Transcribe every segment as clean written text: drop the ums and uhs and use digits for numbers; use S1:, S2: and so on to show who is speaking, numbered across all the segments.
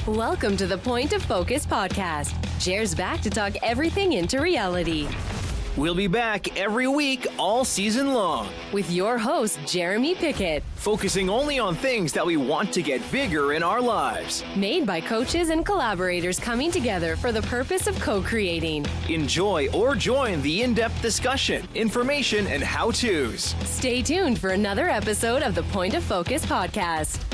S1: Welcome to the Point of Focus podcast. Jer's back to talk everything into reality.
S2: We'll be back every week all season long
S1: with your host, Jeremy Piccott.
S2: Focusing only on things that we want to get bigger in our lives.
S1: Made by coaches and collaborators coming together for the purpose of co-creating.
S2: Enjoy or join the in-depth discussion, information, and how-tos.
S1: Stay tuned for another episode of the Point of Focus podcast.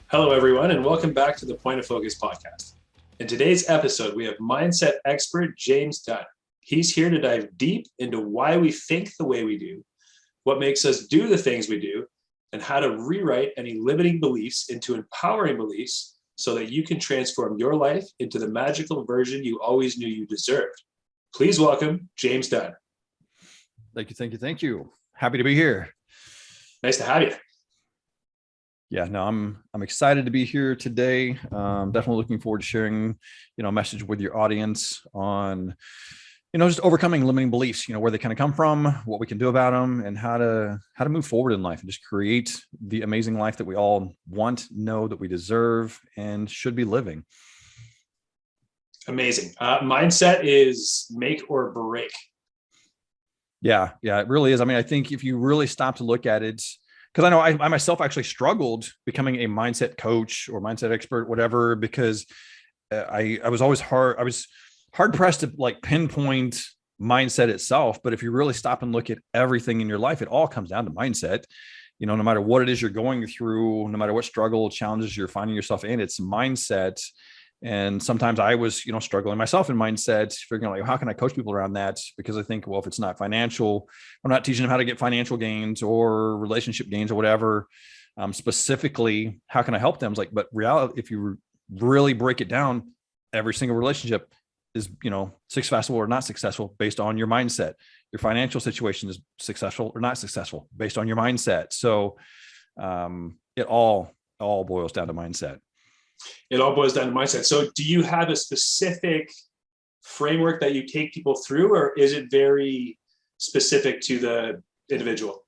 S3: Hello, everyone, and welcome back to the Point of Focus podcast. In today's episode, we have mindset expert James Dunn. He's here to dive deep into why we think the way we do, what makes us do the things we do, and how to rewrite any limiting beliefs into empowering beliefs so that you can transform your life into the magical version you always knew you deserved. Please welcome James Dunn.
S4: Thank you. Happy to be here.
S3: Nice to have you.
S4: Yeah, no, I'm excited to be here today. Definitely looking forward to sharing, a message with your audience on, just overcoming limiting beliefs, where they kind of come from, what we can do about them, and how to move forward in life and just create the amazing life that we all want, know that we deserve, and should be living.
S3: Amazing. Mindset is make or break.
S4: Yeah, it really is. I mean, I think if you really stop to look at it, because I know I myself actually struggled becoming a mindset coach or mindset expert, whatever, because I was always hard pressed to pinpoint mindset itself. But if you really stop and look at everything in your life, it all comes down to mindset. No matter what it is you're going through, no matter what struggle, challenges you're finding yourself in, it's mindset. And sometimes I was, struggling myself in mindset, figuring how can I coach people around that? Because I think, well, if it's not financial, I'm not teaching them how to get financial gains or relationship gains or whatever. Specifically, how can I help them? But reality, if you really break it down, every single relationship is, successful or not successful based on your mindset. Your financial situation is successful or not successful based on your mindset. So it all boils down to mindset.
S3: It all boils down to mindset. So do you have a specific framework that you take people through, or is it very specific to the individual?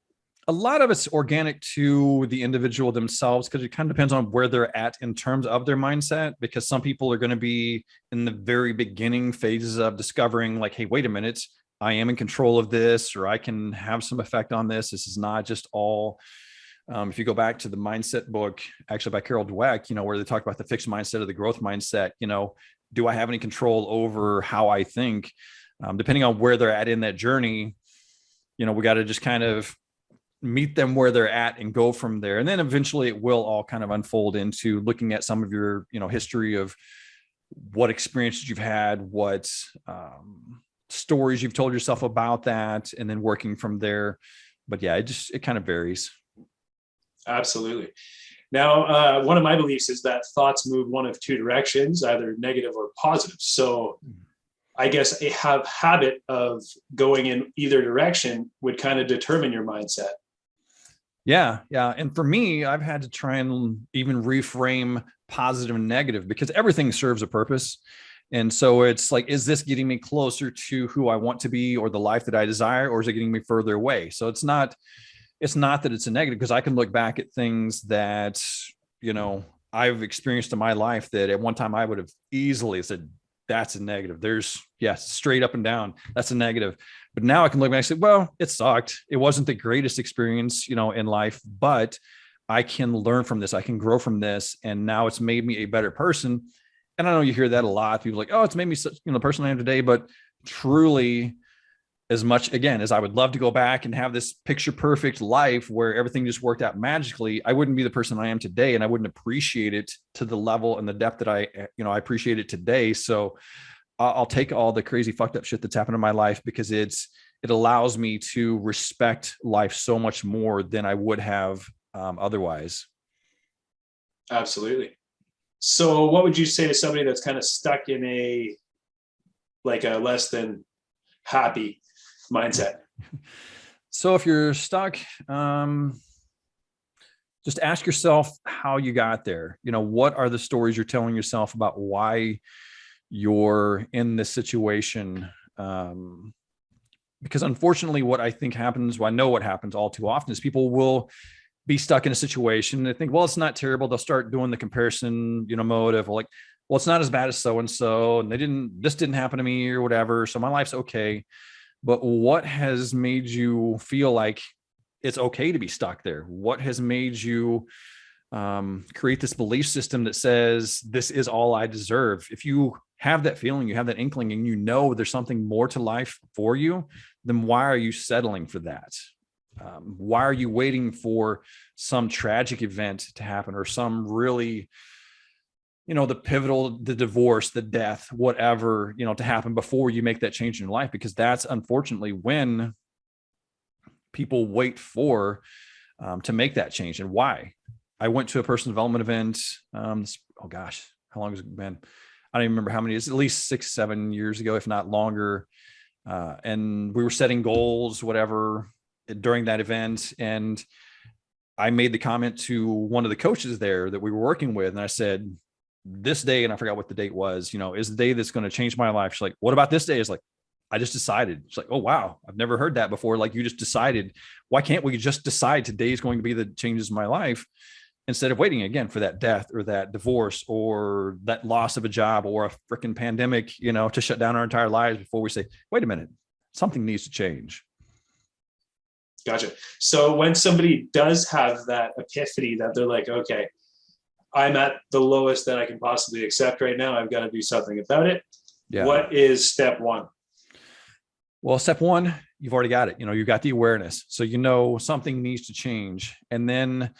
S4: A lot of it's organic to the individual themselves, because it kind of depends on where they're at in terms of their mindset, because some people are going to be in the very beginning phases of discovering hey, wait a minute, I am in control of this, or I can have some effect on this. This is not just all... if you go back to the mindset book, actually by Carol Dweck, where they talk about the fixed mindset or the growth mindset, do I have any control over how I think? Depending on where they're at in that journey, we got to just kind of meet them where they're at and go from there. And then eventually it will all kind of unfold into looking at some of your, history of what experiences you've had, what stories you've told yourself about that, and then working from there. But yeah, it kind of varies.
S3: Absolutely. Now, one of my beliefs is that thoughts move one of two directions, either negative or positive. So I guess a habit of going in either direction would kind of determine your mindset.
S4: Yeah. And for me, I've had to try and even reframe positive and negative, because everything serves a purpose. And so it's is this getting me closer to who I want to be or the life that I desire, or is it getting me further away? So it's not that it's a negative, because I can look back at things that, I've experienced in my life that at one time I would have easily said, that's a negative. There's straight up and down. That's a negative. But now I can look back and say, well, it sucked. It wasn't the greatest experience, in life, but I can learn from this. I can grow from this. And now it's made me a better person. And I know you hear that a lot. People are like, oh, it's made me such, the person I am today. But truly, as much, again, as I would love to go back and have this picture perfect life where everything just worked out magically, I wouldn't be the person I am today, and I wouldn't appreciate it to the level and the depth that I appreciate it today. So I'll take all the crazy fucked up shit that's happened in my life, because it allows me to respect life so much more than I would have otherwise.
S3: Absolutely. So what would you say to somebody that's kind of stuck in a less than happy mindset?
S4: So if you're stuck, just ask yourself how you got there. What are the stories you're telling yourself about why you're in this situation? Because unfortunately, what I think happens, well, I know what happens all too often, is people will be stuck in a situation. They think, well, it's not terrible. They'll start doing the comparison, mode of like, well, it's not as bad as so-and-so, and this didn't happen to me or whatever. So my life's okay. But what has made you feel like it's okay to be stuck there? What has made you create this belief system that says this is all I deserve? If you have that feeling, you have that inkling, and there's something more to life for you, then why are you settling for that? Why are you waiting for some tragic event to happen, or some really, the divorce, the death, whatever, to happen before you make that change in your life? Because that's unfortunately when people wait for to make that change. And why? I went to a personal development event. Oh gosh, how long has it been? I don't even remember how many. It's at least 6-7 years ago, if not longer. And we were setting goals, whatever, during that event. And I made the comment to one of the coaches there that we were working with. And I said, this day, and I forgot what the date was, is the day that's going to change my life. She's like, what about this day? It's like, I just decided. It's like, oh, wow, I've never heard that before. Like, you just decided. Why can't we just decide today is going to be the changes in my life, instead of waiting again for that death or that divorce or that loss of a job or a freaking pandemic, to shut down our entire lives before we say, wait a minute, something needs to change.
S3: Gotcha. So when somebody does have that epiphany that they're like, okay, I'm at the lowest that I can possibly accept right now, I've got to do something about it. Yeah. What is step one?
S4: Well, step one, you've already got it. You've got the awareness. So, something needs to change. And then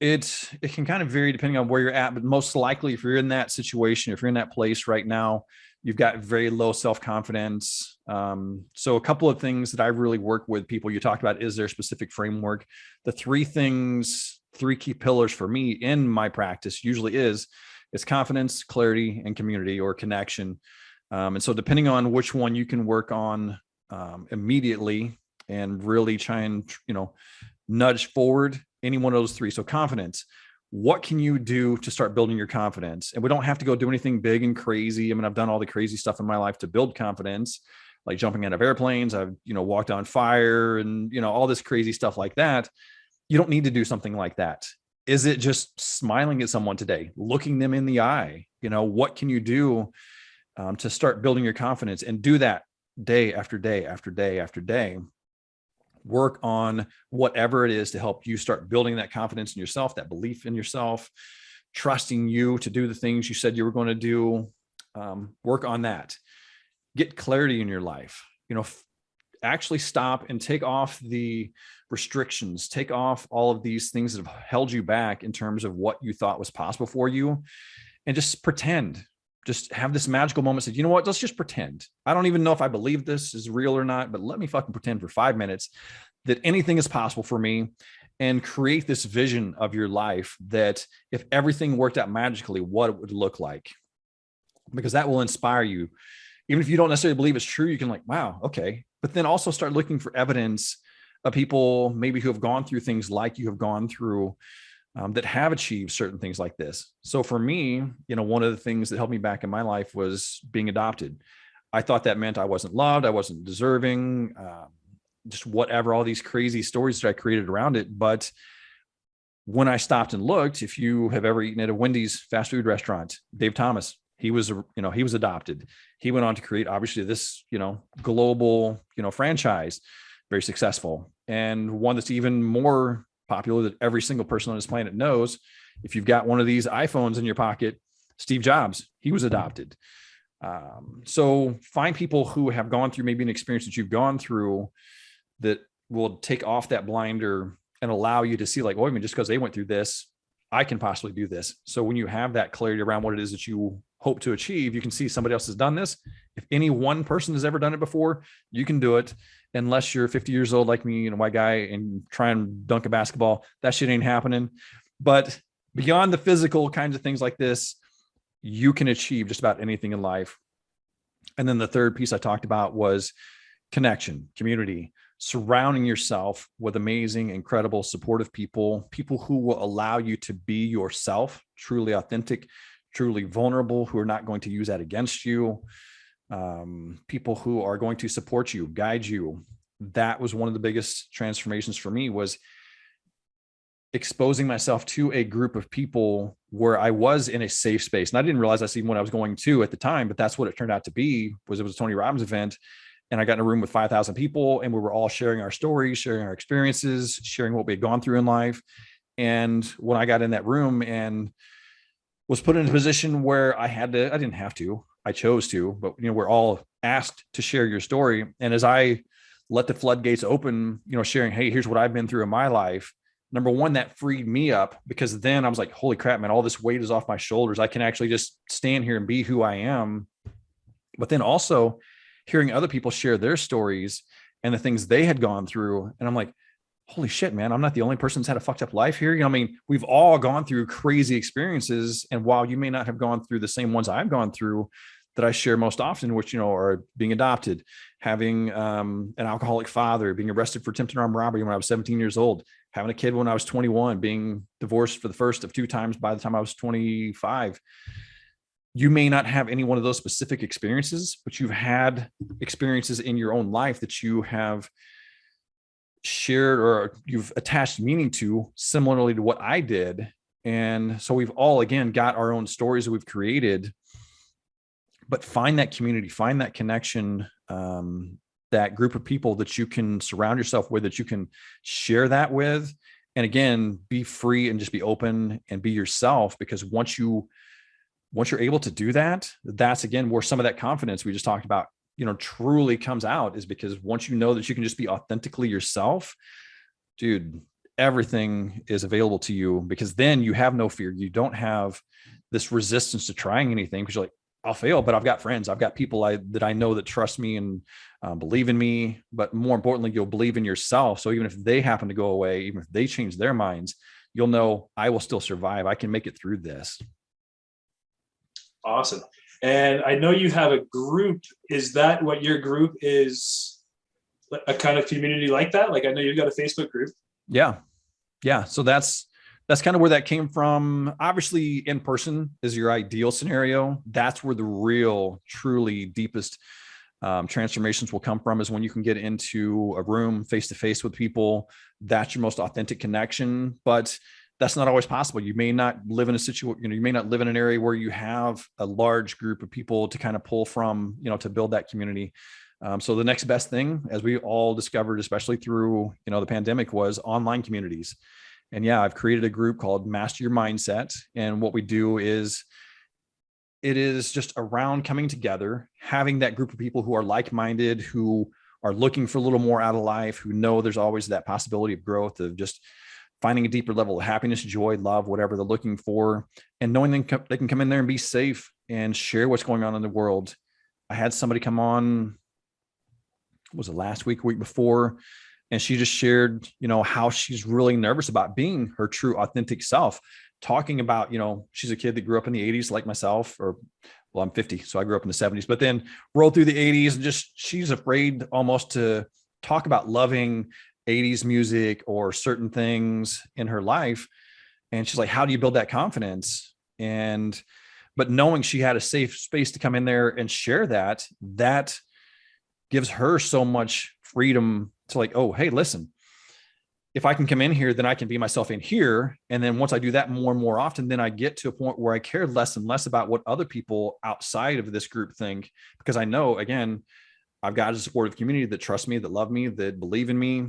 S4: it can kind of vary depending on where you're at, but most likely if you're in that situation, if you're in that place right now, you've got very low self-confidence. So a couple of things that I really work with people, you talked about, is there a specific framework? The three key pillars for me in my practice usually is confidence, clarity, and community or connection. And so depending on which one you can work on immediately and really try and, nudge forward any one of those three. So confidence, what can you do to start building your confidence? And we don't have to go do anything big and crazy. I mean, I've done all the crazy stuff in my life to build confidence, like jumping out of airplanes. I've, walked on fire and, all this crazy stuff like that. You don't need to do something like that. Is it just smiling at someone today, looking them in the eye? What can you do to start building your confidence, and do that day after day after day after day? Work on whatever it is to help you start building that confidence in yourself, that belief in yourself, trusting you to do the things you said you were going to do. Work on that. Get clarity in your life. Actually stop and take off the restrictions, take off all of these things that have held you back in terms of what you thought was possible for you, and just pretend. Just have this magical moment. Say, you know what? Let's just pretend. I don't even know if I believe this is real or not, but let me fucking pretend for 5 minutes that anything is possible for me, and create this vision of your life that if everything worked out magically, what it would look like, because that will inspire you. Even if you don't necessarily believe it's true, you can like, wow, okay. But then also start looking for evidence of people maybe who have gone through things like you have gone through, that have achieved certain things like this. So for me, one of the things that helped me back in my life was being adopted. I thought that meant I wasn't loved, I wasn't deserving, just whatever, all these crazy stories that I created around it. But when I stopped and looked, if you have ever eaten at a Wendy's fast food restaurant, Dave Thomas, he was adopted. He went on to create obviously this, global, franchise, very successful, and one that's even more popular that every single person on this planet knows. If you've got one of these iPhones in your pocket, Steve Jobs, he was adopted. So find people who have gone through maybe an experience that you've gone through that will take off that blinder and allow you to see like, oh, I mean, just because they went through this, I can possibly do this. So when you have that clarity around what it is that you hope to achieve, you can see somebody else has done this. If any one person has ever done it before, you can do it. Unless you're 50 years old like me and a white guy and try and dunk a basketball, that shit ain't happening. But beyond the physical kinds of things like this, you can achieve just about anything in life. And then the third piece I talked about was connection, community, surrounding yourself with amazing, incredible, supportive people who will allow you to be yourself, truly authentic, truly vulnerable, who are not going to use that against you. People who are going to support you, guide you. That was one of the biggest transformations for me, was exposing myself to a group of people where I was in a safe space. And I didn't realize that's even what I was going to at the time, but that's what it turned out to be. Was it was a Tony Robbins event, and I got in a room with 5,000 people, and we were all sharing our stories, sharing our experiences, sharing what we had gone through in life. And when I got in that room and was put in a position where I didn't have to, I chose to, but we're all asked to share your story. And as I let the floodgates open, sharing, hey, here's what I've been through in my life. Number one, that freed me up, because then I was like, holy crap, man, all this weight is off my shoulders. I can actually just stand here and be who I am. But then also hearing other people share their stories and the things they had gone through. And I'm like, holy shit, man, I'm not the only person that's had a fucked up life here. We've all gone through crazy experiences. And while you may not have gone through the same ones I've gone through, that I share most often, which, are being adopted, having an alcoholic father, being arrested for attempted armed robbery when I was 17 years old, having a kid when I was 21, being divorced for the first of 2 times by the time I was 25. You may not have any one of those specific experiences, but you've had experiences in your own life that you have shared or you've attached meaning to, similarly to what I did. And so we've all, again, got our own stories that we've created. But find that community, find that connection, that group of people that you can surround yourself with, that you can share that with. And again, be free and just be open and be yourself, because once you're able to do that, that's again where some of that confidence we just talked about, truly comes out, is because once you know that you can just be authentically yourself, dude, everything is available to you, because then you have no fear. You don't have this resistance to trying anything, because you're like, I'll fail, but I've got friends. I've got people that I know that trust me and believe in me. But more importantly, you'll believe in yourself. So even if they happen to go away, even if they change their minds, you'll know I will still survive. I can make it through this.
S3: Awesome. And I know you have a group. Is that what your group is? A kind of community like that? Like, I know you've got a Facebook group.
S4: Yeah. So that's kind of where that came from. Obviously, in person is your ideal scenario. That's where the real, truly deepest transformations will come from, is when you can get into a room face to face with people. That's your most authentic connection. But that's not always possible. You may not live in a situation, you may not live in an area where you have a large group of people to kind of pull from, to build that community. So the next best thing, as we all discovered, especially through, the pandemic, was online communities. And yeah, I've created a group called Master Your Mindset. And what we do is, it is just around coming together, having that group of people who are like-minded, who are looking for a little more out of life, who know there's always that possibility of growth, of just finding a deeper level of happiness, joy, love, whatever they're looking for, and knowing they can come in there and be safe and share what's going on in the world. I had somebody come on, was it last week, week before, and she just shared, how she's really nervous about being her true, authentic self, talking about, she's a kid that grew up in the 80s like myself, well, I'm 50, so I grew up in the 70s, but then rolled through the 80s, and just, she's afraid almost to talk about loving 80s music or certain things in her life. And she's like, how do you build that confidence? But knowing she had a safe space to come in there and share that gives her so much freedom to like, oh, hey, listen, if I can come in here, then I can be myself in here. And then once I do that more and more often, then I get to a point where I care less and less about what other people outside of this group think, because I know, again, I've got a supportive community that trust me, that love me, that believe in me.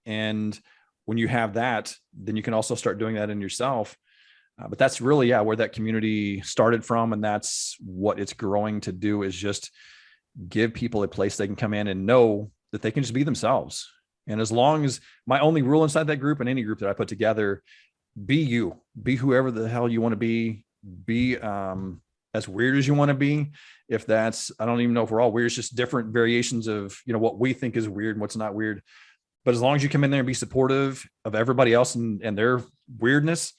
S4: And when you have that, then you can also start doing that in yourself. But that's really, where that community started from. And that's what it's growing to do, is just give people a place they can come in and know that they can just be themselves. And as long as, my only rule inside that group and any group that I put together, be you, be whoever the hell you want to be as weird as you want to be. If that's, I don't even know if we're all weird. It's just different variations of, what we think is weird and what's not weird. But as long as you come in there and be supportive of everybody else and their weirdness,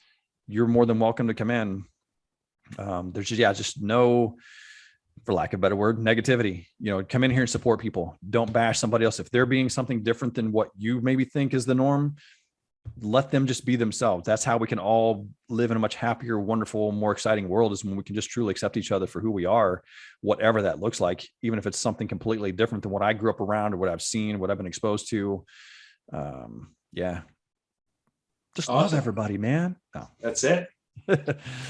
S4: you're more than welcome to come in. There's just no, for lack of a better word, negativity. Come in here and support people. Don't bash somebody else. If they're being something different than what you maybe think is the norm, let them just be themselves. That's how we can all live in a much happier, wonderful, more exciting world, is when we can just truly accept each other for who we are, whatever that looks like, even if it's something completely different than what I grew up around or what I've seen, what I've been exposed to. Just love everybody, man. No.
S3: That's it.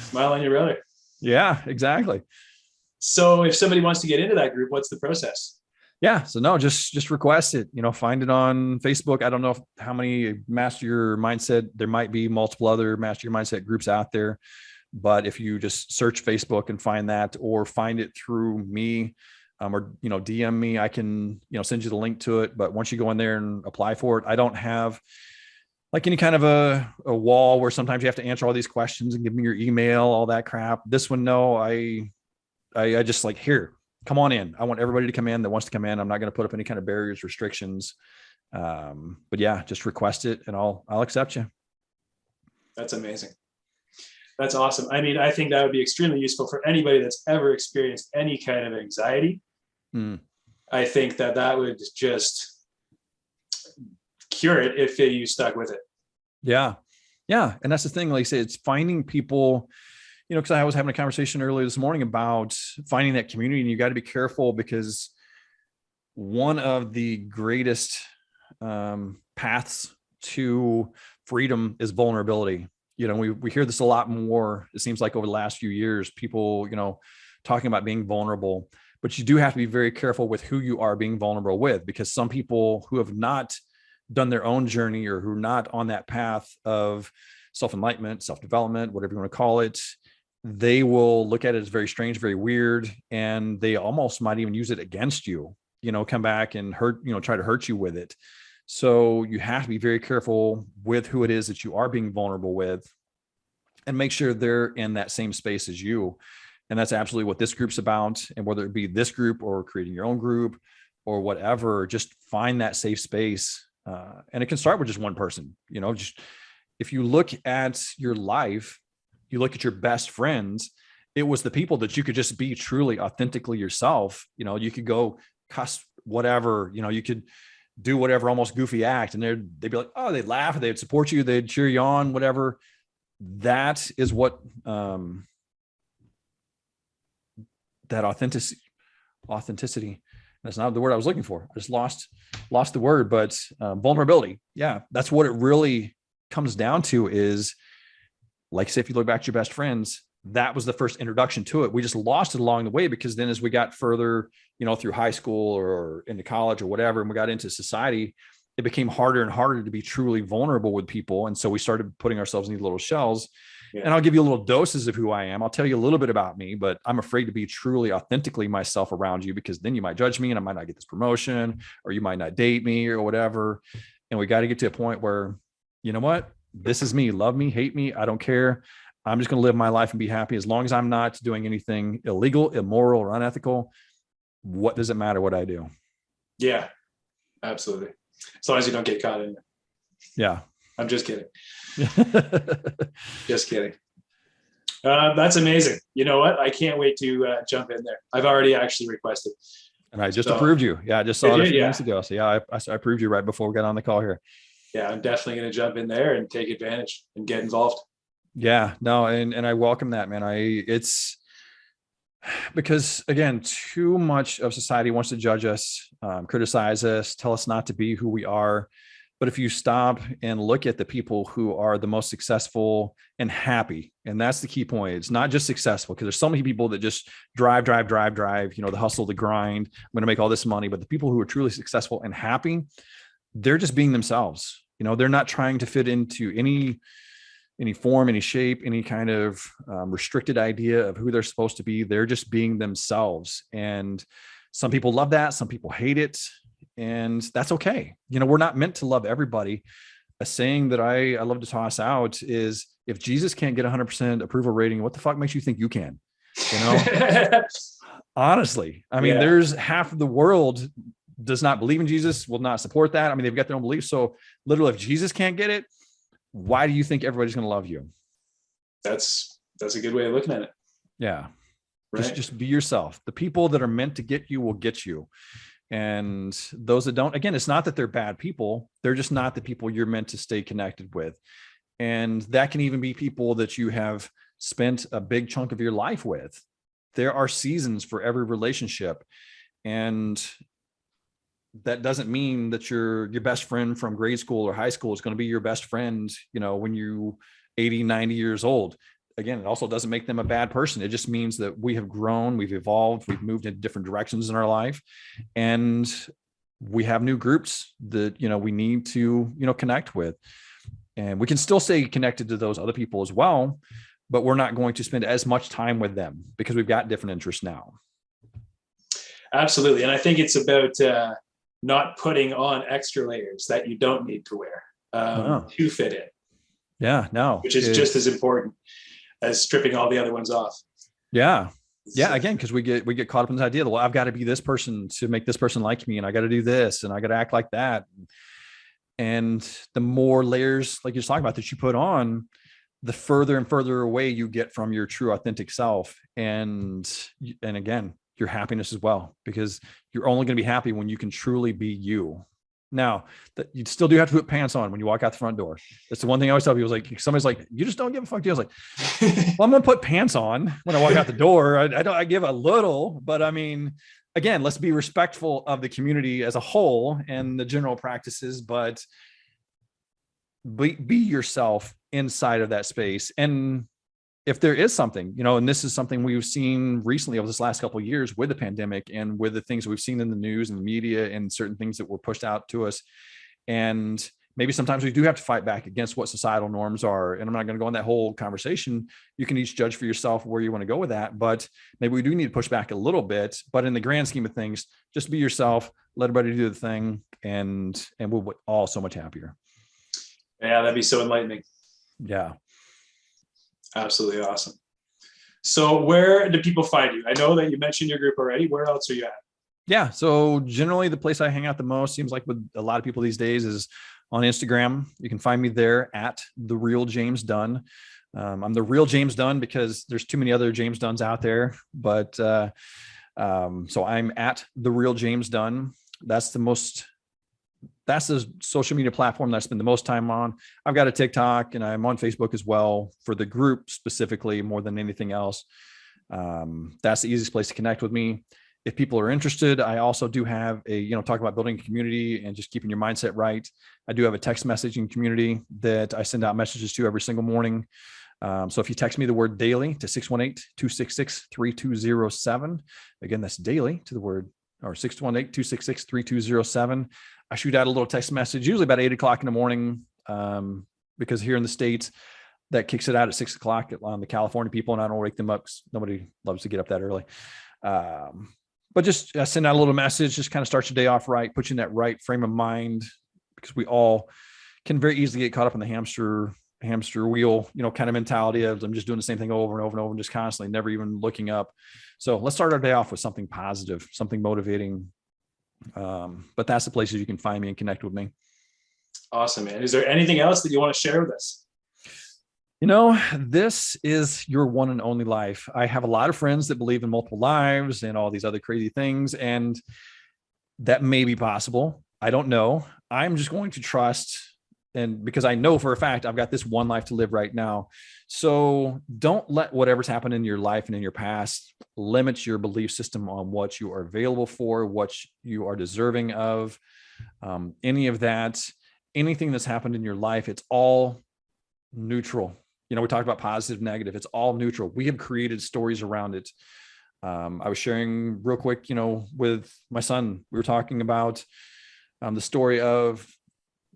S3: Smile on your brother.
S4: Yeah, exactly.
S3: So if somebody wants to get into that group, what's the process?
S4: Yeah. So no, just request it, find it on Facebook. I don't know how many Master Your Mindset, there might be multiple other Master Your Mindset groups out there, but if you just search Facebook and find that, or find it through me, or, DM me, I can, send you the link to it. But once you go in there and apply for it, I don't have like any kind of a wall where sometimes you have to answer all these questions and give me your email, all that crap. This one, no, I just like, here, come on in. I want everybody to come in that wants to come in. I'm not going to put up any kind of barriers, restrictions. But yeah, just request it and I'll accept you.
S3: That's amazing. That's awesome. I mean, I think that would be extremely useful for anybody that's ever experienced any kind of anxiety. I think that would just cure it if you stuck with it. Yeah.
S4: Yeah. And that's the thing. Like I say, it's finding people, because I was having a conversation earlier this morning about finding that community, and you got to be careful, because one of the greatest paths to freedom is vulnerability. We hear this a lot more. It seems like over the last few years, people, talking about being vulnerable, but you do have to be very careful with who you are being vulnerable with, because some people who have not done their own journey, or who are not on that path of self-enlightenment, self-development, whatever you want to call it, they will look at it as very strange, very weird. And they almost might even use it against you, come back and hurt, try to hurt you with it. So you have to be very careful with who it is that you are being vulnerable with, and make sure they're in that same space as you. And that's absolutely what this group's about. And whether it be this group or creating your own group or whatever, just find that safe space. And it can start with just one person. Just if you look at your life, you look at your best friends, it was the people that you could just be truly authentically yourself. You could go cuss whatever, you could do whatever almost goofy act, and they'd be like, oh, they'd laugh, they'd support you, they'd cheer you on, whatever. That is what that authenticity. That's not the word I was looking for. I just lost the word, but vulnerability. Yeah, that's what it really comes down to. Is like, say, if you look back to your best friends, that was the first introduction to it. We just lost it along the way, because then as we got further, through high school or into college or whatever, and we got into society, it became harder and harder to be truly vulnerable with people. And so we started putting ourselves in these little shells. Yeah. And I'll give you little doses of who I am. I'll tell you a little bit about me, but I'm afraid to be truly authentically myself around you, because then you might judge me and I might not get this promotion, or you might not date me or whatever. And we got to get to a point where, you know what, this is me, love me, hate me, I don't care. I'm just going to live my life and be happy. As long as I'm not doing anything illegal, immoral, or unethical, what does it matter what I do? Yeah, absolutely. As long as you don't get caught in it. Yeah. I'm just kidding. Just kidding. That's amazing. You know what? I can't wait to jump in there. I've already actually requested. And I just approved you. Yeah, I just saw it a few minutes ago. So yeah, I approved you right before we got on the call here. Yeah, I'm definitely going to jump in there and take advantage and get involved. Yeah, no, and I welcome that, man. It's because, again, too much of society wants to judge us, criticize us, tell us not to be who we are. But if you stop and look at the people who are the most successful and happy, and that's the key point, it's not just successful, because there's so many people that just drive, the hustle, the grind, I'm going to make all this money. But the people who are truly successful and happy, they're just being themselves. They're not trying to fit into any form, any shape, any kind of restricted idea of who they're supposed to be. They're just being themselves. And some people love that. Some people hate it. And that's okay. We're not meant to love everybody. A saying that I love to toss out is, if Jesus can't get 100% approval rating, what the fuck makes you think you can? Honestly, I mean, there's half of the world does not believe in Jesus, will not support that. I mean, they've got their own beliefs. So literally, if Jesus can't get it, why do you think everybody's going to love you? That's a good way of looking at it. Yeah. Right. Just be yourself. The people that are meant to get you will get you. And those that don't, again, it's not that they're bad people. They're just not the people you're meant to stay connected with. And that can even be people that you have spent a big chunk of your life with. There are seasons for every relationship. And that doesn't mean that your best friend from grade school or high school is going to be your best friend, when you 80, 90 years old. Again, it also doesn't make them a bad person. It just means that we have grown, we've evolved, we've moved in different directions in our life. And we have new groups that, we need to, connect with. And we can still stay connected to those other people as well, but we're not going to spend as much time with them because we've got different interests now.
S3: Absolutely. And I think it's about not putting on extra layers that you don't need to wear to fit in.
S4: Yeah, no.
S3: Which is just as important as stripping all the other ones off.
S4: Yeah. Yeah. Again, because we get caught up in this idea that, well, I've got to be this person to make this person like me, and I got to do this, and I got to act like that. And the more layers, like you're talking about, that you put on, the further and further away you get from your true authentic self. And again, your happiness as well, because you're only going to be happy when you can truly be you. Now, that you still do have to put pants on when you walk out the front door. That's the one thing I always tell people, is like, somebody's like, you just don't give a fuck. I was like, well, I'm going to put pants on when I walk out the door. I give a little, but I mean, again, let's be respectful of the community as a whole and the general practices, but be yourself inside of that space. And if there is something, and this is something we've seen recently over this last couple of years with the pandemic and with the things we've seen in the news and the media and certain things that were pushed out to us. And maybe sometimes we do have to fight back against what societal norms are. And I'm not going to go on that whole conversation. You can each judge for yourself where you want to go with that, but maybe we do need to push back a little bit. But in the grand scheme of things, just be yourself, let everybody do the thing, and we'll be all so much happier.
S3: Yeah, that'd be so enlightening.
S4: Yeah.
S3: Absolutely awesome. So where do people find you? I know that you mentioned your group already. Where else are you at?
S4: Yeah. So generally the place I hang out the most, seems like with a lot of people these days, is on Instagram. You can find me there at The Real James Dunn. I'm The Real James Dunn because there's too many other James Dunns out there. But so I'm at The Real James Dunn. That's the social media platform that I spend the most time on. I've got a TikTok and I'm on Facebook as well for the group specifically more than anything else. That's the easiest place to connect with me. If people are interested, I also do have talk about building a community and just keeping your mindset right. I do have a text messaging community that I send out messages to every single morning. So if you text me the word daily to 618-266-3207, again, that's daily to the word, or 618-266-3207. I shoot out a little text message, usually about 8 o'clock in the morning, because here in the States, that kicks it out at 6 o'clock on the California people, and I don't wake them up because nobody loves to get up that early. But just send out a little message, just kind of start your day off right, put you in that right frame of mind, because we all can very easily get caught up in the hamster wheel, kind of mentality of I'm just doing the same thing over and over and over and just constantly never even looking up. So let's start our day off with something positive, something motivating. But that's the places you can find me and connect with me.
S3: Awesome, man. Is there anything else that you want to share with us?
S4: This is your one and only life. I have a lot of friends that believe in multiple lives and all these other crazy things, and that may be possible. I don't know. I'm just going to trust, and because I know for a fact I've got this one life to live right now. So don't let whatever's happened in your life and in your past limit your belief system on what you are available for, what you are deserving of, any of that, anything that's happened in your life. It's all neutral. We talked about positive, negative. It's all neutral. We have created stories around it. I was sharing real quick, with my son, we were talking about the story of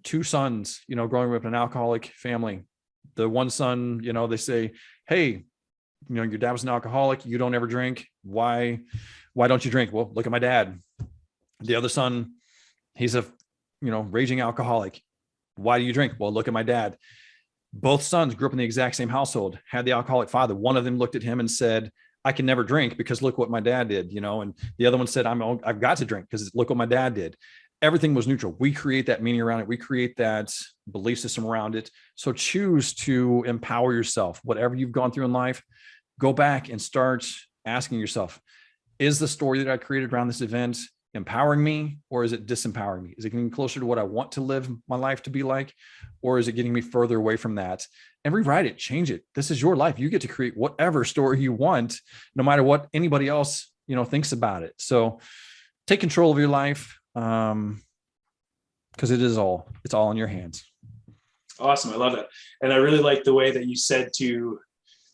S4: two sons, growing up in an alcoholic family. The one son, they say, hey, your dad was an alcoholic. You don't ever drink. Why don't you drink? Well, look at my dad. The other son, he's a, raging alcoholic. Why do you drink? Well, look at my dad. Both sons grew up in the exact same household, had the alcoholic father. One of them looked at him and said, I can never drink because look what my dad did, and the other one said, I've got to drink because look what my dad did. Everything was neutral. We create that meaning around it. We create that belief system around it. So choose to empower yourself. Whatever you've gone through in life, go back and start asking yourself, is the story that I created around this event empowering me, or is it disempowering me? Is it getting closer to what I want to live my life to be like, or is it getting me further away from that? And rewrite it, change it. This is your life. You get to create whatever story you want, no matter what anybody else, thinks about it. So take control of your life. Because it's all in your hands.
S3: Awesome. I love that. And I really like the way that you said to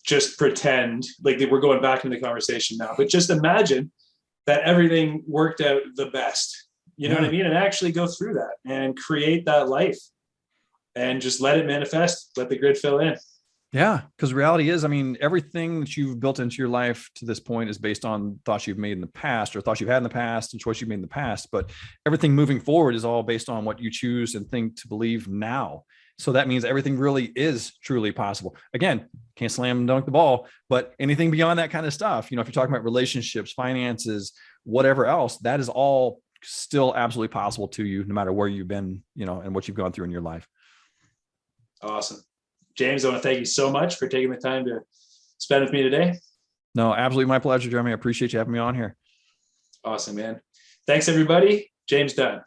S3: just pretend, like we're going back into the conversation now, but just imagine that everything worked out the best. You know what I mean? And actually go through that and create that life and just let it manifest, let the grid fill in.
S4: Yeah. Because reality is, I mean, everything that you've built into your life to this point is based on thoughts you've made in the past or thoughts you've had in the past and choices you've made in the past. But everything moving forward is all based on what you choose and think to believe now. So that means everything really is truly possible. Again, can't slam and dunk the ball, but anything beyond that kind of stuff, if you're talking about relationships, finances, whatever else, that is all still absolutely possible to you, no matter where you've been, and what you've gone through in your life.
S3: Awesome. James, I want to thank you so much for taking the time to spend with me today.
S4: No, absolutely my pleasure, Jeremy. I appreciate you having me on here.
S3: Awesome, man. Thanks, everybody. James Dunn.